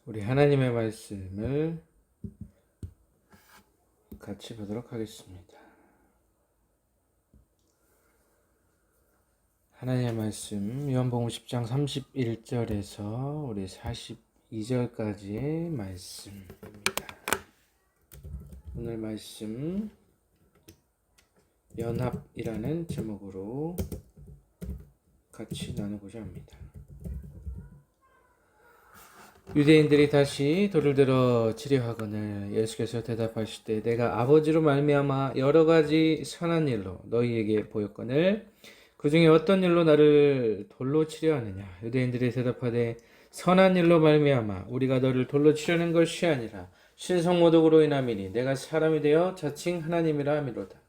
우리 하나님의 말씀을 같이 보도록 하겠습니다. 하나님의 말씀 요한복음 10장 31절에서 우리 42절까지의 말씀입니다. 오늘 말씀 연합이라는 제목으로 같이 나누고자 합니다. 유대인들이 다시 돌을 들어 치려하거늘 예수께서 대답하실 때 내가 아버지로 말미암아 여러 가지 선한 일로 너희에게 보였거늘 그 중에 어떤 일로 나를 돌로 치려하느냐. 유대인들이 대답하되 선한 일로 말미암아 우리가 너를 돌로 치려는 것이 아니라 신성모독으로 인함이니 내가 사람이 되어 자칭 하나님이라 함이로다.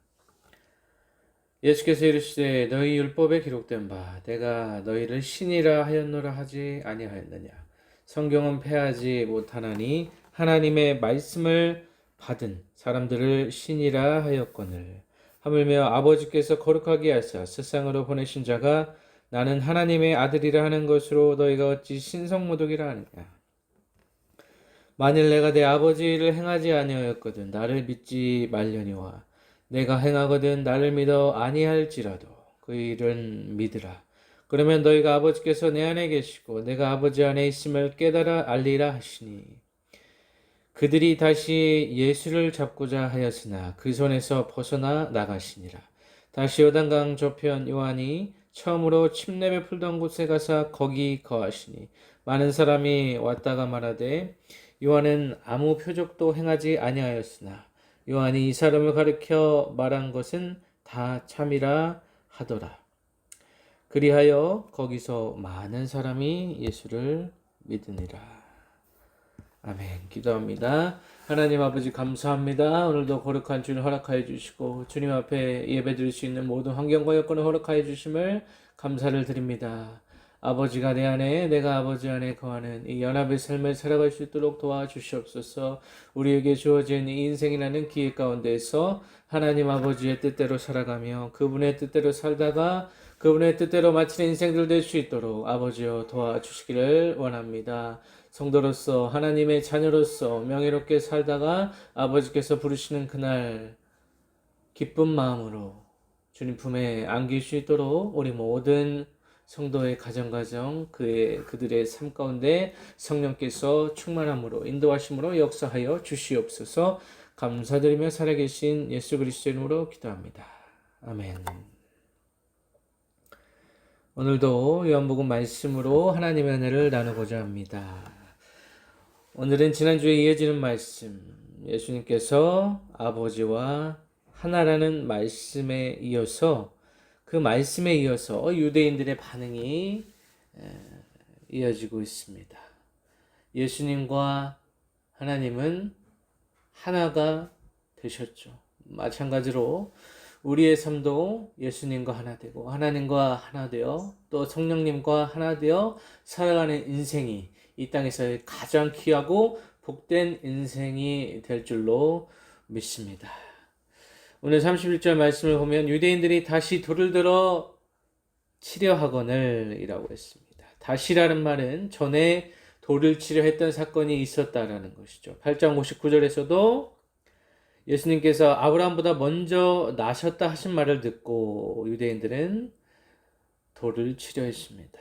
예수께서 이르시되 너희 율법에 기록된 바 내가 너희를 신이라 하였노라 하지 아니하였느냐. 성경은 패하지 못하나니 하나님의 말씀을 받은 사람들을 신이라 하였거늘 하물며 아버지께서 거룩하게 하사 세상으로 보내신 자가 나는 하나님의 아들이라 하는 것으로 너희가 어찌 신성모독이라 하느냐. 만일 내가 내 아버지를 행하지 아니하였거든 나를 믿지 말려니와 내가 행하거든 나를 믿어 아니할지라도 그 일은 믿으라. 그러면 너희가 아버지께서 내 안에 계시고 내가 아버지 안에 있음을 깨달아 알리라 하시니 그들이 다시 예수를 잡고자 하였으나 그 손에서 벗어나 나가시니라. 다시 요단강 저편 요한이 처음으로 침례를 풀던 곳에 가서 거기 거하시니 많은 사람이 왔다가 말하되 요한은 아무 표적도 행하지 아니하였으나 요한이 이 사람을 가르쳐 말한 것은 다 참이라 하더라. 그리하여 거기서 많은 사람이 예수를 믿으니라. 아멘. 기도합니다. 하나님 아버지 감사합니다. 오늘도 거룩한 주를 허락하여 주시고 주님 앞에 예배드릴 수 있는 모든 환경과 여건을 허락하여 주심을 감사를 드립니다. 아버지가 내 안에 내가 아버지 안에 거하는 이 연합의 삶을 살아갈 수 있도록 도와주시옵소서. 우리에게 주어진 이 인생이라는 기회 가운데에서 하나님 아버지의 뜻대로 살아가며 그분의 뜻대로 살다가 그분의 뜻대로 마치는 인생들 될 수 있도록 아버지여 도와주시기를 원합니다. 성도로서 하나님의 자녀로서 명예롭게 살다가 아버지께서 부르시는 그날 기쁜 마음으로 주님 품에 안길 수 있도록 우리 모든 성도의 가정 그들의 삶 가운데 성령께서 충만함으로 인도하심으로 역사하여 주시옵소서. 감사드리며 살아계신 예수 그리스도의 이름으로 기도합니다. 아멘. 오늘도 요한복음 말씀으로 하나님의 은혜를 나누고자 합니다. 오늘은 지난주에 이어지는 말씀, 예수님께서 아버지와 하나라는 말씀에 이어서 그 말씀에 이어서 유대인들의 반응이 이어지고 있습니다. 예수님과 하나님은 하나가 되셨죠. 마찬가지로 우리의 삶도 예수님과 하나 되고 하나님과 하나 되어 또 성령님과 하나 되어 살아가는 인생이 이 땅에서 가장 귀하고 복된 인생이 될 줄로 믿습니다. 오늘 31절 말씀을 보면 유대인들이 다시 돌을 들어 치려 하거늘 이라고 했습니다. 다시라는 말은 전에 돌을 치려 했던 사건이 있었다라는 것이죠. 8장 59절에서도 예수님께서 아브라함보다 먼저 나셨다 하신 말을 듣고 유대인들은 돌을 치려 했습니다.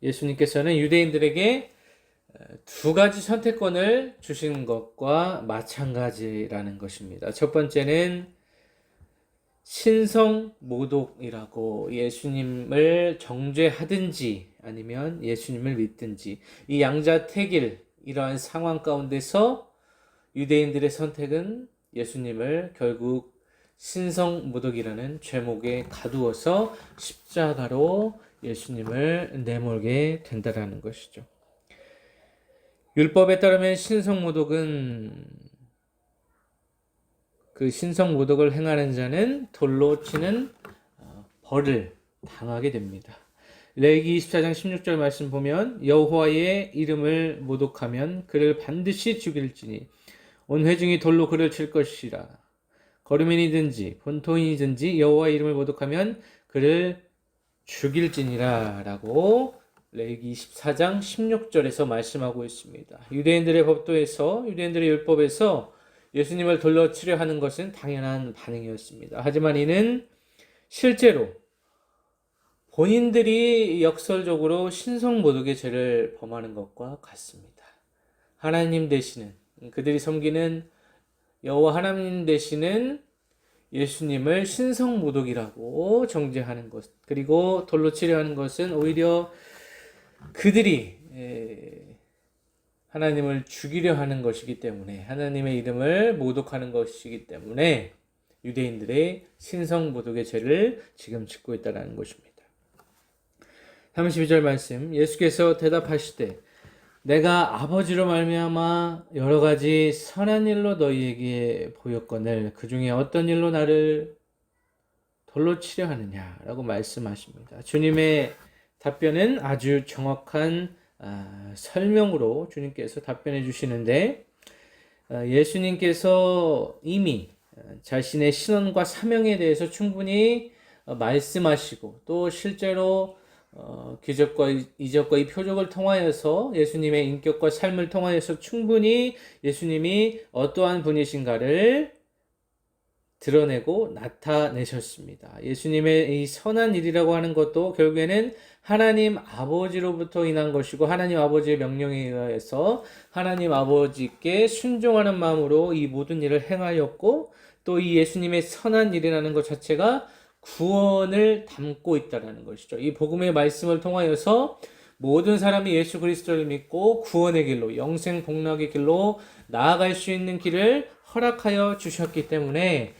예수님께서는 유대인들에게 두 가지 선택권을 주신 것과 마찬가지라는 것입니다. 첫 번째는 신성모독이라고 예수님을 정죄하든지 아니면 예수님을 믿든지 이 양자택일 이러한 상황 가운데서 유대인들의 선택은 예수님을 결국 신성모독이라는 죄목에 가두어서 십자가로 예수님을 내몰게 된다는 것이죠. 율법에 따르면 신성모독은 그 신성모독을 행하는 자는 돌로 치는 벌을 당하게 됩니다. 레위기 24장 16절 말씀 보면 여호와의 이름을 모독하면 그를 반드시 죽일지니 온 회중이 돌로 그를 칠 것이라. 거류민이든지 본토인이든지 여호와의 이름을 모독하면 그를 죽일지니라 라고 레위기 24장 16절에서 말씀하고 있습니다. 유대인들의 법도에서, 유대인들의 율법에서 예수님을 돌로 치려 하는 것은 당연한 반응이었습니다. 하지만 이는 실제로 본인들이 역설적으로 신성모독의 죄를 범하는 것과 같습니다. 하나님 되시는, 그들이 섬기는 여호와 하나님 되시는 예수님을 신성모독이라고 정죄하는 것, 그리고 돌로 치려 하는 것은 오히려 그들이 하나님을 죽이려 하는 것이기 때문에, 하나님의 이름을 모독하는 것이기 때문에 유대인들의 신성모독의 죄를 지금 짓고 있다는 것입니다. 32절 말씀, 예수께서 대답하시되 내가 아버지로 말미암아 여러 가지 선한 일로 너희에게 보였거늘 그 중에 어떤 일로 나를 돌로 치려 하느냐라고 말씀하십니다. 주님의 답변은 아주 정확한 설명으로 주님께서 답변해 주시는데, 예수님께서 이미 자신의 신원과 사명에 대해서 충분히 말씀하시고, 또 실제로 기적과 이적과 이 표적을 통하여서 예수님의 인격과 삶을 통하여서 충분히 예수님이 어떠한 분이신가를 드러내고 나타내셨습니다. 예수님의 이 선한 일이라고 하는 것도 결국에는 하나님 아버지로부터 인한 것이고, 하나님 아버지의 명령에 의해서 하나님 아버지께 순종하는 마음으로 이 모든 일을 행하였고, 또 이 예수님의 선한 일이라는 것 자체가 구원을 담고 있다는 것이죠. 이 복음의 말씀을 통하여서 모든 사람이 예수 그리스도를 믿고 구원의 길로, 영생 복락의 길로 나아갈 수 있는 길을 허락하여 주셨기 때문에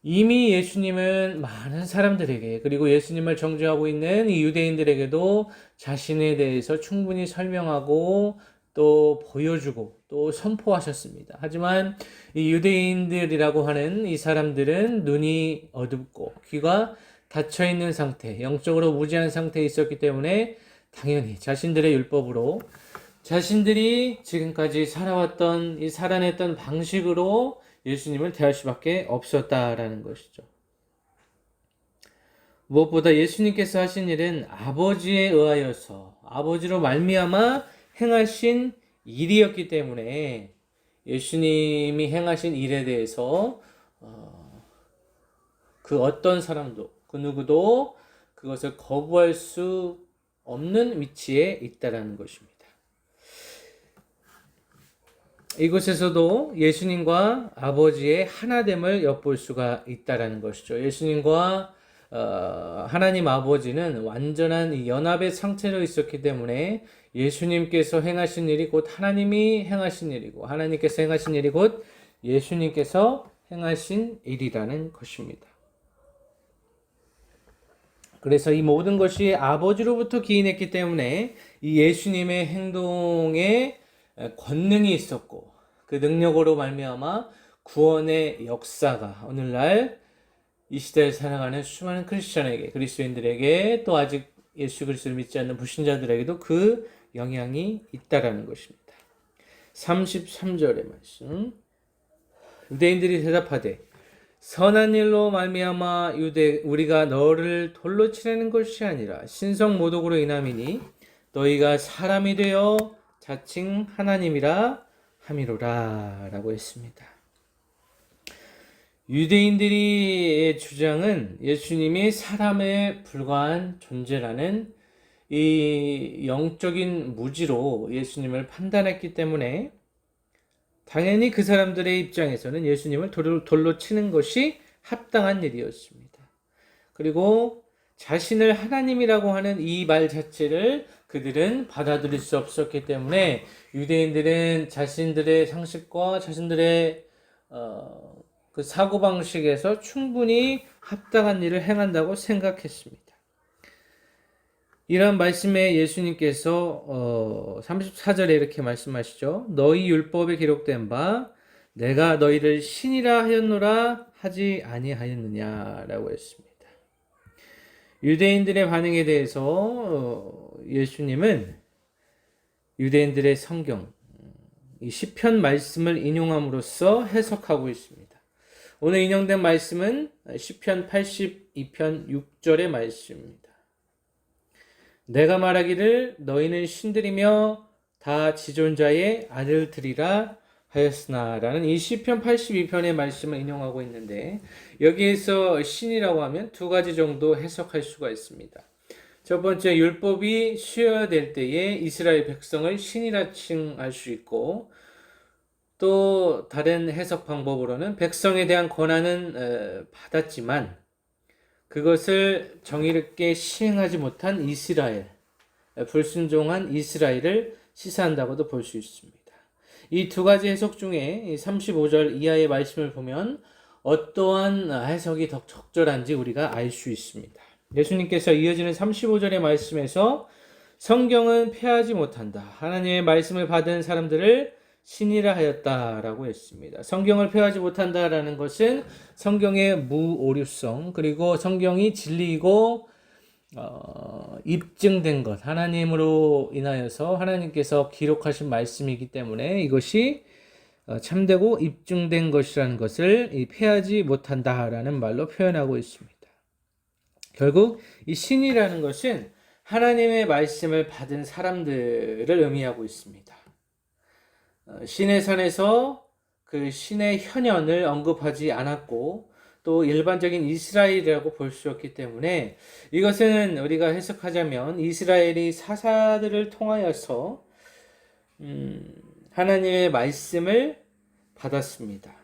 이미 예수님은 많은 사람들에게, 그리고 예수님을 정죄하고 있는 이 유대인들에게도 자신에 대해서 충분히 설명하고 또 보여주고 또 선포하셨습니다. 하지만 이 유대인들이라고 하는 이 사람들은 눈이 어둡고 귀가 닫혀 있는 상태, 영적으로 무지한 상태에 있었기 때문에 당연히 자신들의 율법으로, 자신들이 지금까지 살아왔던 이 살아냈던 방식으로 예수님을 대할 수밖에 없었다라는 것이죠. 무엇보다 예수님께서 하신 일은 아버지에 의하여서, 아버지로 말미암아 행하신 일이었기 때문에 예수님이 행하신 일에 대해서 그 어떤 사람도, 그 누구도 그것을 거부할 수 없는 위치에 있다라는 것입니다. 이곳에서도 예수님과 아버지의 하나됨을 엿볼 수가 있다라는 것이죠. 예수님과 하나님 아버지는 완전한 연합의 상태로 있었기 때문에 예수님께서 행하신 일이 곧 하나님이 행하신 일이고, 하나님께서 행하신 일이 곧 예수님께서 행하신 일이라는 것입니다. 그래서 이 모든 것이 아버지로부터 기인했기 때문에 이 예수님의 행동에 권능이 있었고, 그 능력으로 말미암아 구원의 역사가 오늘날 이 시대를 살아가는 수많은 크리스천에게, 그리스도인들에게, 또 아직 예수 그리스도를 믿지 않는 불신자들에게도 그 영향이 있다라는 것입니다. 33절의 말씀, 유대인들이 대답하되 선한 일로 말미암아 우리가 너를 돌로 치려는 것이 아니라 신성 모독으로 인함이니 너희가 사람이 되어 자칭 하나님이라 함이로라 라고 했습니다. 유대인들의 주장은 예수님이 사람에 불과한 존재라는 이 영적인 무지로 예수님을 판단했기 때문에 당연히 그 사람들의 입장에서는 예수님을 돌로 치는 것이 합당한 일이었습니다. 그리고 자신을 하나님이라고 하는 이 말 자체를 그들은 받아들일 수 없었기 때문에 유대인들은 자신들의 상식과 자신들의 그 사고방식에서 충분히 합당한 일을 행한다고 생각했습니다. 이런 말씀에 예수님께서 34절에 이렇게 말씀하시죠. 너희 율법에 기록된 바 내가 너희를 신이라 하였노라 하지 아니하였느냐라고 했습니다. 유대인들의 반응에 대해서 예수님은 유대인들의 성경, 이 시편 말씀을 인용함으로써 해석하고 있습니다. 오늘 인용된 말씀은 시편 82편 6절의 말씀입니다. 내가 말하기를 너희는 신들이며 다 지존자의 아들들이라 하였으나라는 이 시편 82편의 말씀을 인용하고 있는데, 여기에서 신이라고 하면 두 가지 정도 해석할 수가 있습니다. 첫 번째, 율법이 수여될 때에 이스라엘 백성을 신이라 칭할 수 있고, 또 다른 해석 방법으로는 백성에 대한 권한은 받았지만 그것을 정의롭게 시행하지 못한 이스라엘, 불순종한 이스라엘을 시사한다고도 볼 수 있습니다. 이 두 가지 해석 중에 35절 이하의 말씀을 보면 어떠한 해석이 더 적절한지 우리가 알 수 있습니다. 예수님께서 이어지는 35절의 말씀에서 성경은 폐하지 못한다, 하나님의 말씀을 받은 사람들을 신이라 하였다라고 했습니다. 성경을 폐하지 못한다라는 것은 성경의 무오류성, 그리고 성경이 진리이고 입증된 것, 하나님으로 인하여서 하나님께서 기록하신 말씀이기 때문에 이것이 참되고 입증된 것이라는 것을 폐하지 못한다라는 말로 표현하고 있습니다. 결국 이 신이라는 것은 하나님의 말씀을 받은 사람들을 의미하고 있습니다. 신의 산에서 그 신의 현현을 언급하지 않았고 또 일반적인 이스라엘이라고 볼 수 없기 때문에 이것은 우리가 해석하자면 이스라엘이 사사들을 통하여서 하나님의 말씀을 받았습니다.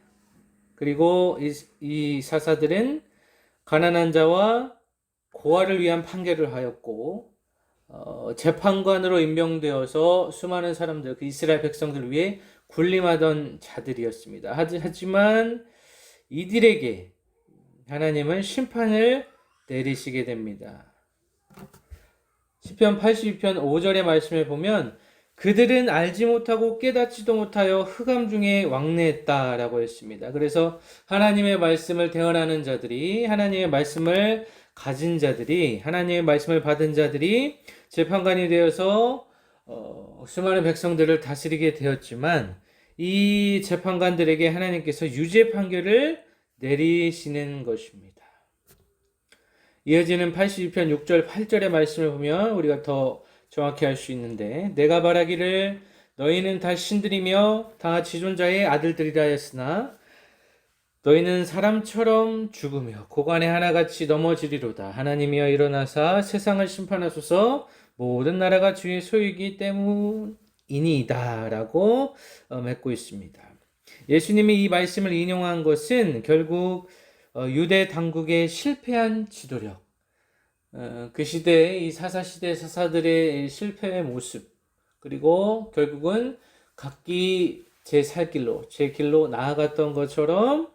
그리고 이 사사들은 가난한 자와 고아를 위한 판결을 하였고 재판관으로 임명되어서 수많은 사람들, 그 이스라엘 백성들을 위해 군림하던 자들이었습니다. 하지만 이들에게 하나님은 심판을 내리시게 됩니다. 시편 82편 5절의 말씀을 보면 그들은 알지 못하고 깨닫지도 못하여 흑암 중에 왕래했다라고 했습니다. 그래서 하나님의 말씀을 대언하는 자들이, 하나님의 말씀을 가진 자들이, 하나님의 말씀을 받은 자들이 재판관이 되어서 수많은 백성들을 다스리게 되었지만 이 재판관들에게 하나님께서 유죄 판결을 내리시는 것입니다. 이어지는 82편 6절 8절의 말씀을 보면 우리가 더 정확히 알 수 있는데, 내가 말하기를 너희는 다 신들이며 다 지존자의 아들들이라 했으나 너희는 사람처럼 죽으며 고관에 하나같이 넘어지리로다. 하나님이여 일어나사 세상을 심판하소서. 모든 나라가 주의 소유이기 때문이니이다 라고 맺고 있습니다. 예수님이 이 말씀을 인용한 것은 결국 유대 당국의 실패한 지도력, 그 시대의 이 사사시대 사사들의 실패의 모습, 그리고 결국은 각기 제 길로 나아갔던 것처럼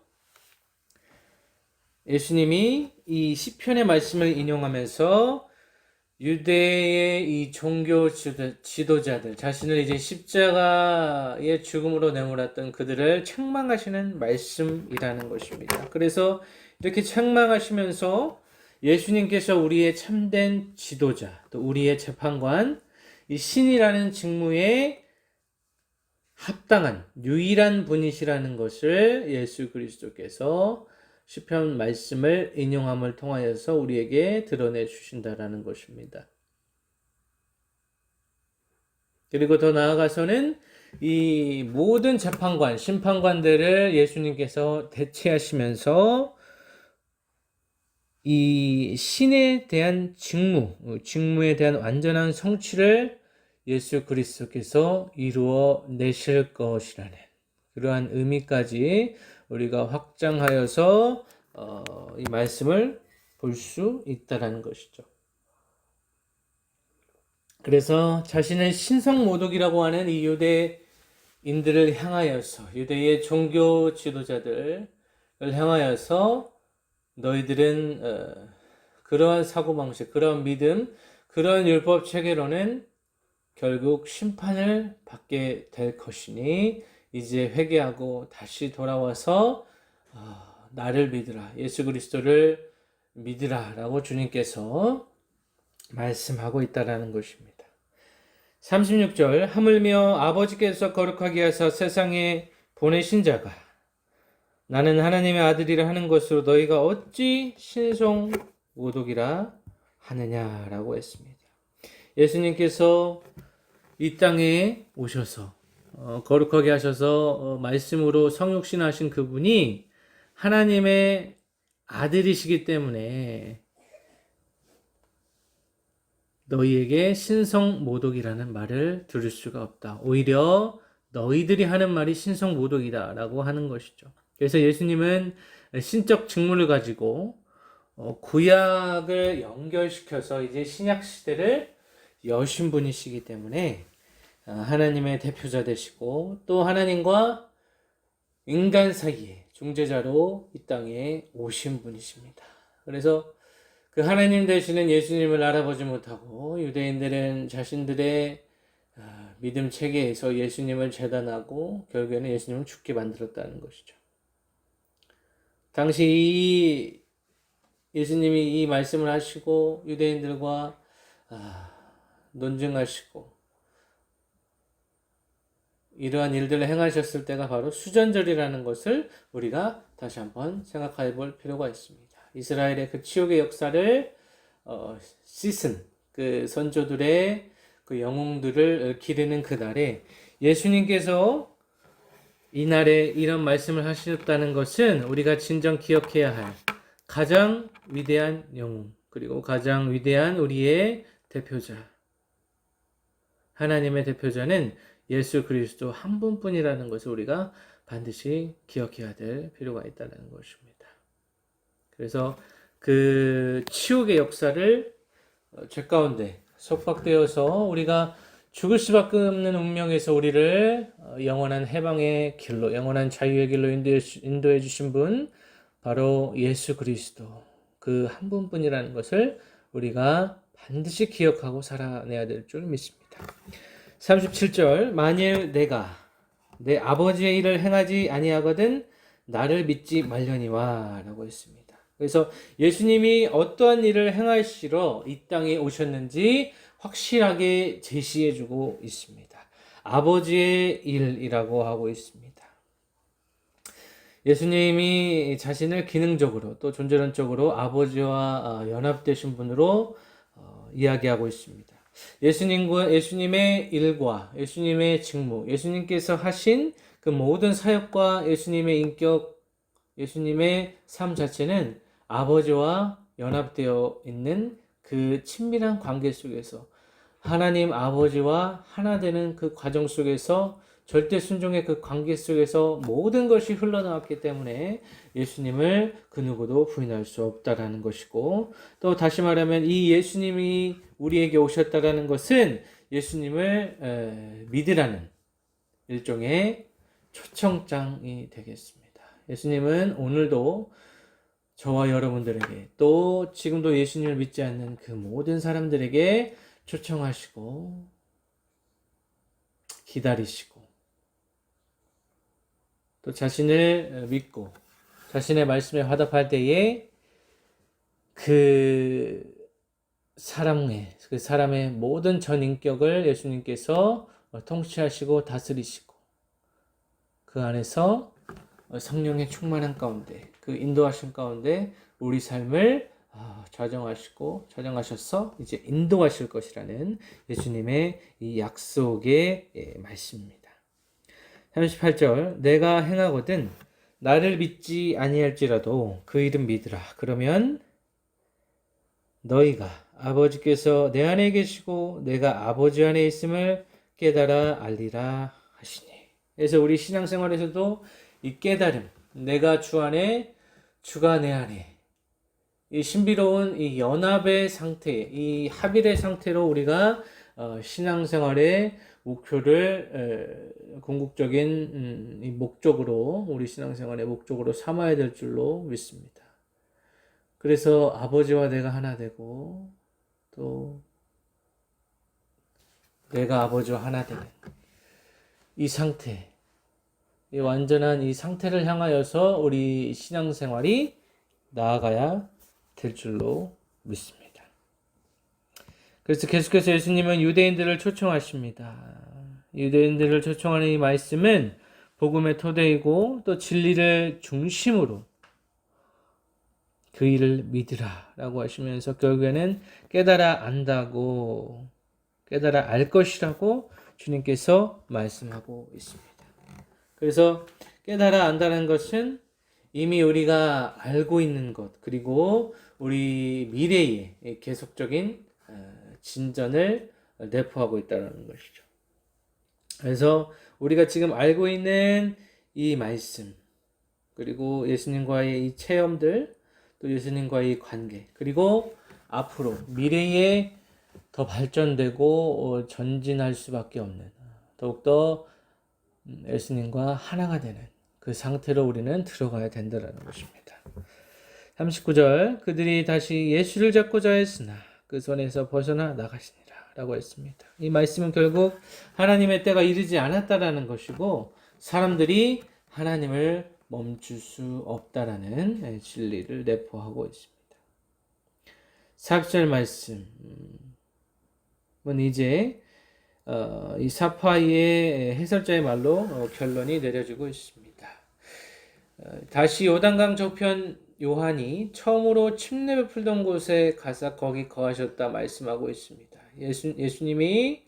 예수님이 이 시편의 말씀을 인용하면서 유대의 이 종교 지도자들, 자신을 이제 십자가의 죽음으로 내몰았던 그들을 책망하시는 말씀이라는 것입니다. 그래서 이렇게 책망하시면서 예수님께서 우리의 참된 지도자, 또 우리의 재판관, 이 신이라는 직무에 합당한 유일한 분이시라는 것을 예수 그리스도께서 시편 말씀을 인용함을 통하여서 우리에게 드러내 주신다라는 것입니다. 그리고 더 나아가서는 이 모든 재판관, 심판관들을 예수님께서 대체하시면서 이 신에 대한 직무에 대한 완전한 성취를 예수 그리스도께서 이루어 내실 것이라는 그러한 의미까지 우리가 확장하여서 이 말씀을 볼 수 있다라는 것이죠. 그래서 자신을 신성모독이라고 하는 이 유대인들을 향하여서, 유대의 종교 지도자들을 향하여서 너희들은 그러한 사고방식, 그러한 믿음, 그러한 율법 체계로는 결국 심판을 받게 될 것이니 이제 회개하고 다시 돌아와서 나를 믿으라, 예수 그리스도를 믿으라 라고 주님께서 말씀하고 있다라는 것입니다. 36절, 하물며 아버지께서 거룩하게 하사 세상에 보내신 자가 나는 하나님의 아들이라 하는 것으로 너희가 어찌 신성모독이라 하느냐라고 했습니다. 예수님께서 이 땅에 오셔서 거룩하게 하셔서 말씀으로 성육신하신 그분이 하나님의 아들이시기 때문에 너희에게 신성모독이라는 말을 들을 수가 없다. 오히려 너희들이 하는 말이 신성모독이다라고 하는 것이죠. 그래서 예수님은 신적 직무를 가지고 구약을 연결시켜서 이제 신약 시대를 여신 분이시기 때문에 하나님의 대표자 되시고 또 하나님과 인간 사이에 중재자로 이 땅에 오신 분이십니다. 그래서 그 하나님 되시는 예수님을 알아보지 못하고 유대인들은 자신들의 믿음 체계에서 예수님을 재단하고 결국에는 예수님을 죽게 만들었다는 것이죠. 당시 이 예수님이 이 말씀을 하시고 유대인들과 논증하시고 이러한 일들을 행하셨을 때가 바로 수전절이라는 것을 우리가 다시 한번 생각해 볼 필요가 있습니다. 이스라엘의 그 치욕의 역사를 씻은 그 선조들의 그 영웅들을 기리는 그날에 예수님께서 이날에 이런 말씀을 하셨다는 것은 우리가 진정 기억해야 할 가장 위대한 영웅 그리고 가장 위대한 우리의 대표자 하나님의 대표자는 예수 그리스도 한 분뿐이라는 것을 우리가 반드시 기억해야 될 필요가 있다는 것입니다. 그래서 그 치욕의 역사를 죄 가운데 속박되어서 우리가 죽을 수밖에 없는 운명에서 우리를 영원한 해방의 길로, 영원한 자유의 길로 인도해 주신 분 바로 예수 그리스도 그 한 분뿐이라는 것을 우리가 반드시 기억하고 살아내야 될 줄 믿습니다. 37절 만일 내가 내 아버지의 일을 행하지 아니하거든 나를 믿지 말려니와 라고 했습니다. 그래서 예수님이 어떠한 일을 행하시러 이 땅에 오셨는지 확실하게 제시해주고 있습니다. 아버지의 일이라고 하고 있습니다. 예수님이 자신을 기능적으로 또 존재론적으로 아버지와 연합되신 분으로 이야기하고 있습니다. 예수님의 일과 예수님의 직무, 예수님께서 하신 그 모든 사역과 예수님의 인격, 예수님의 삶 자체는 아버지와 연합되어 있는 그 친밀한 관계 속에서 하나님 아버지와 하나 되는 그 과정 속에서 절대 순종의 그 관계 속에서 모든 것이 흘러나왔기 때문에 예수님을 그 누구도 부인할 수 없다라는 것이고 또 다시 말하면 이 예수님이 우리에게 오셨다라는 것은 예수님을 믿으라는 일종의 초청장이 되겠습니다. 예수님은 오늘도 저와 여러분들에게 또 지금도 예수님을 믿지 않는 그 모든 사람들에게 초청하시고 기다리시고 또 자신을 믿고 자신의 말씀에 화답할 때에 그 사람의 모든 전 인격을 예수님께서 통치하시고 다스리시고 그 안에서 성령의 충만한 가운데 그 인도하신 가운데 우리 삶을 좌정하셔서 이제 인도하실 것이라는 예수님의 이 약속의 말씀입니다. 38절 내가 행하거든 나를 믿지 아니할지라도 그 이름 믿으라. 그러면 너희가 아버지께서 내 안에 계시고 내가 아버지 안에 있음을 깨달아 알리라 하시니. 그래서 우리 신앙생활에서도 이 깨달음, 내가 주 안에, 주가 내 안에, 이 신비로운 이 연합의 상태, 이 합일의 상태로 우리가 신앙생활의 목표를 궁극적인 이 목적으로 우리 신앙생활의 목적으로 삼아야 될 줄로 믿습니다. 그래서 아버지와 내가 하나 되고 또 내가 아버지와 하나 되는 이 상태, 이 완전한 이 상태를 향하여서 우리 신앙생활이 나아가야 될 줄로 믿습니다. 그래서 계속해서 예수님은 유대인들을 초청하십니다. 유대인들을 초청하는 이 말씀은 복음의 토대이고 또 진리를 중심으로 그 일을 믿으라 라고 하시면서 결국에는 깨달아 안다고 깨달아 알 것이라고 주님께서 말씀하고 있습니다. 그래서 깨달아 안다는 것은 이미 우리가 알고 있는 것, 그리고 우리 미래의 계속적인 진전을 내포하고 있다는 것이죠. 그래서 우리가 지금 알고 있는 이 말씀, 그리고 예수님과의 이 체험들, 또 예수님과의 관계, 그리고 앞으로 미래에 더 발전되고 전진할 수밖에 없는, 더욱더 예수님과 하나가 되는 그 상태로 우리는 들어가야 된다는 것입니다. 39절, 그들이 다시 예수를 잡고자 했으나 그 손에서 벗어나 나가시니라 라고 했습니다. 이 말씀은 결국 하나님의 때가 이르지 않았다라는 것이고, 사람들이 하나님을 멈출 수 없다라는 진리를 내포하고 있습니다. 40절 말씀은 이제 이 사파이의 해설자의 말로 결론이 내려지고 있습니다. 다시 요단강 저편 요한이 처음으로 침례를 풀던 곳에 가서 거기 거하셨다 말씀하고 있습니다. 예수님이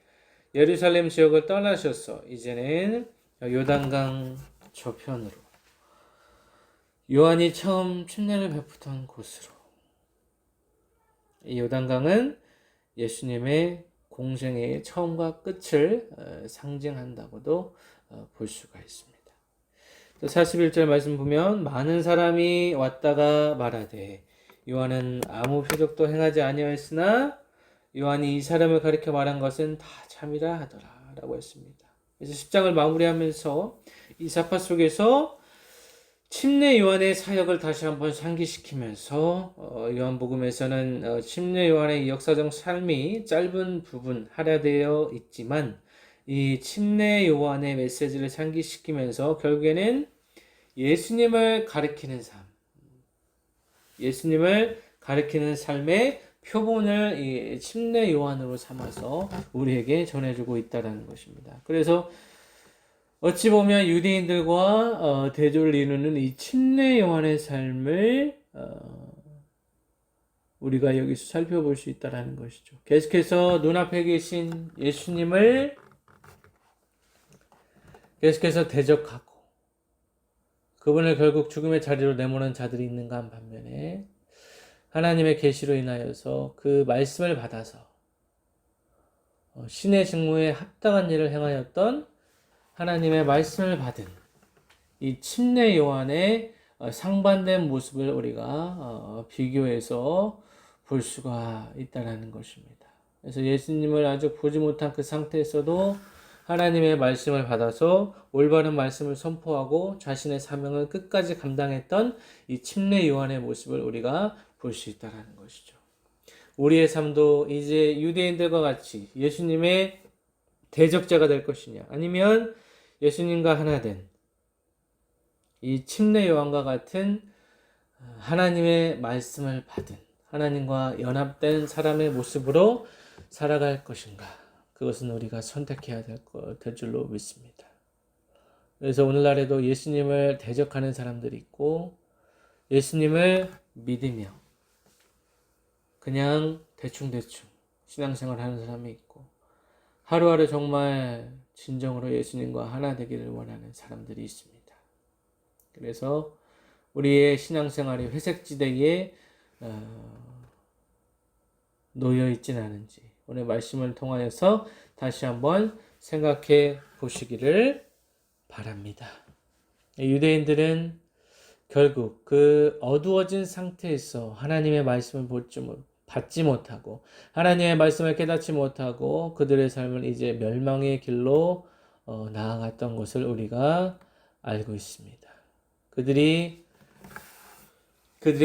예루살렘 지역을 떠나셔서 이제는 요단강 저편으로, 요한이 처음 침례를 베푸던 곳으로, 이 요단강은 예수님의 공생의 처음과 끝을 상징한다고도 볼 수가 있습니다. 또 41절 말씀 보면 많은 사람이 왔다가 말하되 요한은 아무 표적도 행하지 아니하였으나 요한이 이 사람을 가리켜 말한 것은 다 참이라 하더라 라고 했습니다. 그래서 10장을 마무리하면서 이 사파 속에서 침례 요한의 사역을 다시 한번 상기시키면서 요한복음에서는 침례 요한의 역사적 삶이 짧은 부분 할애되어 있지만, 이 침례 요한의 메시지를 상기시키면서 결국에는 예수님을 가리키는 삶, 예수님을 가리키는 삶의 표본을 이 침례 요한으로 삼아서 우리에게 전해주고 있다는 것입니다. 그래서 어찌 보면 유대인들과 대조를 이루는 이 침례 요한의 삶을 우리가 여기서 살펴볼 수 있다는 것이죠. 계속해서 눈앞에 계신 예수님을 계속해서 대적하고 그분을 결국 죽음의 자리로 내모는 자들이 있는가 한 반면에, 하나님의 계시로 인하여서 그 말씀을 받아서 신의 직무에 합당한 일을 행하였던 하나님의 말씀을 받은 이 침례 요한의 상반된 모습을 우리가 비교해서 볼 수가 있다는 것입니다. 그래서 예수님을 아직 보지 못한 그 상태에서도 하나님의 말씀을 받아서 올바른 말씀을 선포하고 자신의 사명을 끝까지 감당했던 이 침례 요한의 모습을 우리가 볼 수 있다는 것이죠. 우리의 삶도 이제 유대인들과 같이 예수님의 대적자가 될 것이냐, 아니면 예수님과 하나 된 이 침례 요한과 같은 하나님의 말씀을 받은 하나님과 연합된 사람의 모습으로 살아갈 것인가, 그것은 우리가 선택해야 될 줄로 믿습니다. 그래서 오늘날에도 예수님을 대적하는 사람들이 있고, 예수님을 믿으며 그냥 대충대충 신앙생활 하는 사람이 있고, 하루하루 정말 진정으로 예수님과 하나 되기를 원하는 사람들이 있습니다. 그래서 우리의 신앙생활이 회색지대에 놓여 있지는 않은지 오늘 말씀을 통하여서 다시 한번 생각해 보시기를 바랍니다. 유대인들은 결국 그 어두워진 상태에서 하나님의 말씀을 받지 못하고 하나님의 말씀을 깨닫지 못하고 그들의 삶을 이제 멸망의 길로 나아갔던 것을 우리가 알고 있습니다. 그들의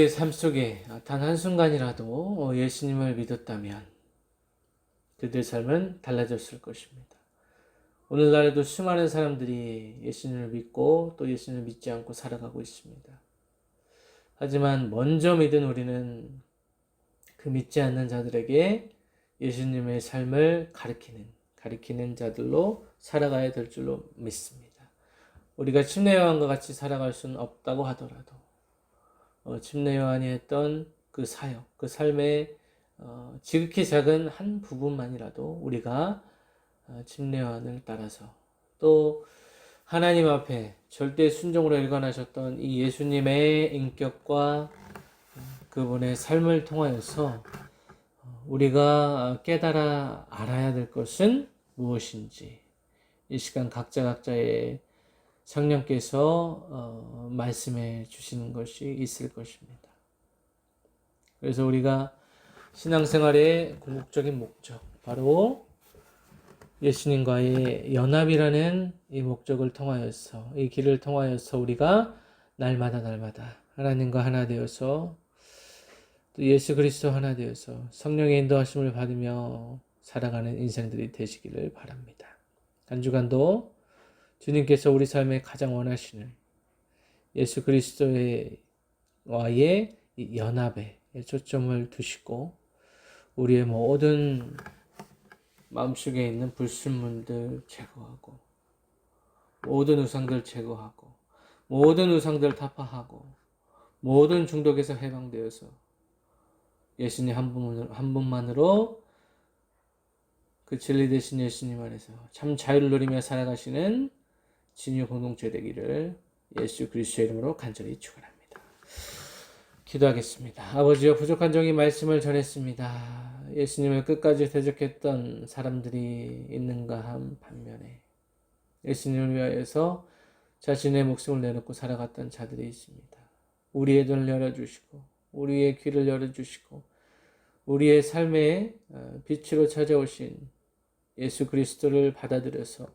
삶 속에 단 한순간이라도 예수님을 믿었다면 그들의 삶은 달라졌을 것입니다. 오늘날에도 수많은 사람들이 예수님을 믿고 또 예수님을 믿지 않고 살아가고 있습니다. 하지만 먼저 믿은 우리는 그 믿지 않는 자들에게 예수님의 삶을 가리키는 자들로 살아가야 될 줄로 믿습니다. 우리가 침례 요한과 같이 살아갈 수는 없다고 하더라도 침례 요한이 했던 그 사역, 그 삶의 지극히 작은 한 부분만이라도 우리가 침례원을 따라서 또 하나님 앞에 절대 순종으로 일관하셨던 이 예수님의 인격과 그분의 삶을 통하여서 우리가 깨달아 알아야 될 것은 무엇인지 이 시간 각자의 성령께서 말씀해 주시는 것이 있을 것입니다. 그래서 우리가 신앙생활의 궁극적인 목적, 바로 예수님과의 연합이라는 이 목적을 통하여서, 이 길을 통하여서 우리가 날마다 하나님과 하나 되어서 또 예수 그리스도 하나 되어서 성령의 인도하심을 받으며 살아가는 인생들이 되시기를 바랍니다. 한 주간도 주님께서 우리 삶에 가장 원하시는 예수 그리스도와의 이 연합에 초점을 두시고 우리의 모든 마음속에 있는 불순물들 제거하고 모든 우상들 제거하고 모든 우상들 타파하고 모든 중독에서 해방되어서 예수님 한 분만으로 그 진리 되신 예수님 안에서 참 자유를 누리며 살아가시는 진유 공동체 되기를 예수 그리스도의 이름으로 간절히 축원합니다. 기도하겠습니다. 아버지여, 부족한 종이 말씀을 전했습니다. 예수님을 끝까지 대적했던 사람들이 있는가 한 반면에 예수님을 위하여서 자신의 목숨을 내놓고 살아갔던 자들이 있습니다. 우리의 눈을 열어주시고 우리의 귀를 열어주시고 우리의 삶의 빛으로 찾아오신 예수 그리스도를 받아들여서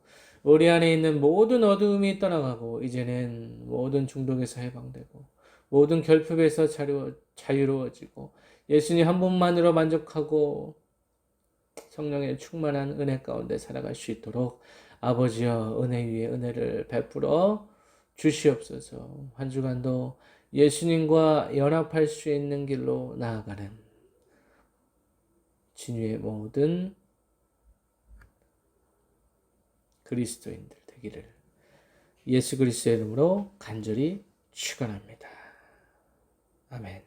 우리 안에 있는 모든 어두움이 떠나가고 이제는 모든 중독에서 해방되고 모든 결핍에서 자유로워지고 예수님 한 분만으로 만족하고 성령의 충만한 은혜 가운데 살아갈 수 있도록 아버지여 은혜 위에 은혜를 베풀어 주시옵소서. 한 주간도 예수님과 연합할 수 있는 길로 나아가는 진유의 모든 그리스도인들 되기를 예수 그리스도의 이름으로 간절히 축원합니다. 아멘.